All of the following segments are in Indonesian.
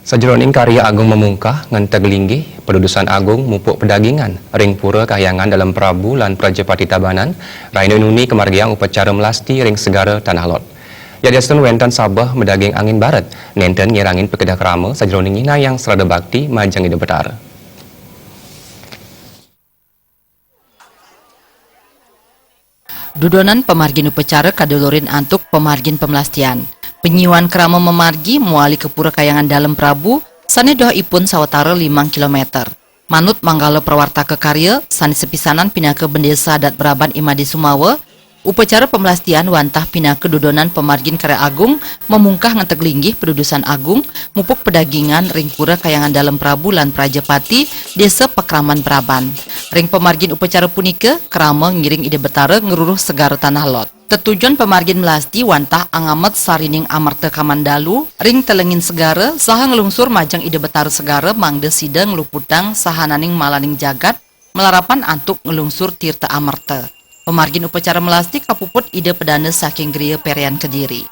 Sajroning karya agung memungkah ngenteg linggih pedudusan agung mupuk pedagingan ring pura kahyangan dalam Prabu lan Prajapati Tabanan raina nuni kemargiang upacara melasti ring segara Tanah Lot. Yadiastun wentan Sabah medaging angin barat nenten nyerangin pekedah krama sajroning ina yang serada bakti majang ide betar. Dudonan pemargin upacara kadulurin antuk pemargin pemelastian. Penyiwan kerama memargi muali ke pura kayangan dalam Prabu sane doh ipun sawatara 5 km. Manut manggala prawarta ke karya sane sepisanan pinake bendesa adat Braban Imadi Sumawa. Upacara pemelastian wantah pinake dudonan pemargin karya agung memungkah ngenteg linggih pedudusan agung mupuk pedagingan ring pura kayangan dalam Prabu lan Prajapati desa Pekraman Braban. Ring pemargin upacara punika kerama ngiring ide betara ngeruruh segara Tanah Lot. Tetujuan pemargin melasti wantah angamet sarining amarta kamandalu ring telengin segara saha ngelungsur majang ide betara segara mangde sida ngeluputang sahananing malaning jagat melarapan antuk ngelungsur tirta amarta. Pemargin upacara melasti kapuput ide pedana saking griya Perian Kediri.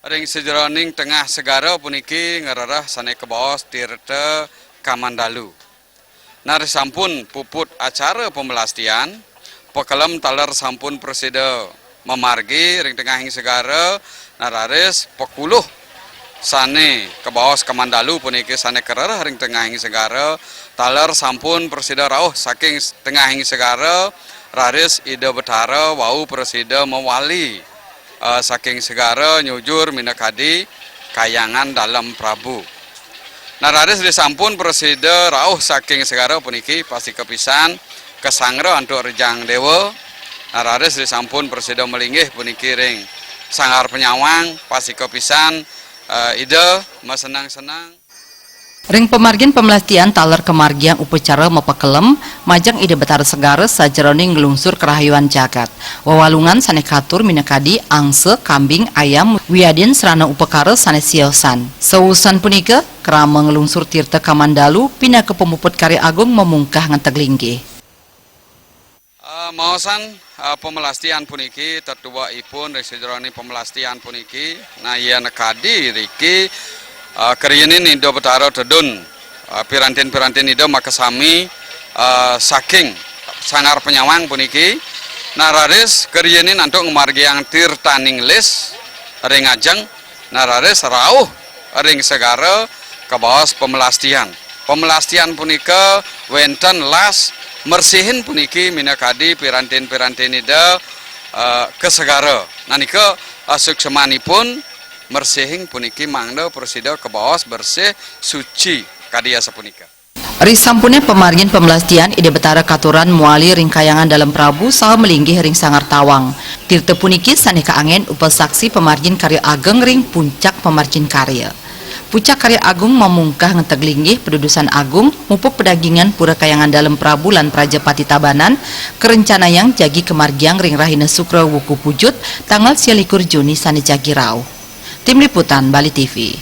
Ring sejroning tengah segara puniki ngerarah sane kebaos tirta kamandalu. Nari sampun puput acara pemelastian pekelem taler sampun presida memargi ring tengahing segara nararis pekuluh sane kebaos kamandalu puniki sane kererah ring tengahing segara taler sampun presida rauh saking tengahing segara raris ide betara wau presida mewali saking segara nyujur minakadi kayangan dalam Prabu. Nararis disampun presida rauh saking segara puniki pasti kepisan kesangre antuk rejang dewa. Nararis disampun presida melinggih puniki ring sanggar penyawang pasti kepisan ide mesenang-senang. Ring pemargin pemelastian taler kemargian upacara mepekelem majang ide betara segara sajroning ngelungsur kerahayuan jagat. Wawalungan sane katur minakadi angse kambing ayam wiadin serana upakara sane siosan. Seusan punika kerama ngelungsur tirta kamandalu pinake pemuput karya agung memungkah ngenteg linggih. Maosan pemelastian puniki tetua ipun ring sajroning pemelastian puniki nah iya nekadi riki kerinin ido betara tedun pirantin ido makasami saking sangar penyawang puniki nararis kerinin antuk ngemargi yang tirtaning lis ring ajeng nararis rauh ring segara kebaos pemelastian punika wenten las mersihin puniki minakadi pirantin ida kesegara nanika suksemanipun mersihin puniki mangda presida kebaos bersih suci kadia sapunika. Risampune pemargin pemelastian ide betara katuran muali ring kayangan dalam Prabu saha melinggih ring sangar tawang. Tirta puniki saneka angin upasaksi pemargin karya ageng ring puncak pemargin karya. Puncak karya agung memungkah ngenteg linggih pedudusan agung mupuk pedagingan pura kayangan dalam Prabu lan Prajapati Tabanan kerencana yang jagi kemargiang ring rahina sukra wuku pujut tanggal 21 Juni sane jagi rauh. Tim Liputan Bali TV.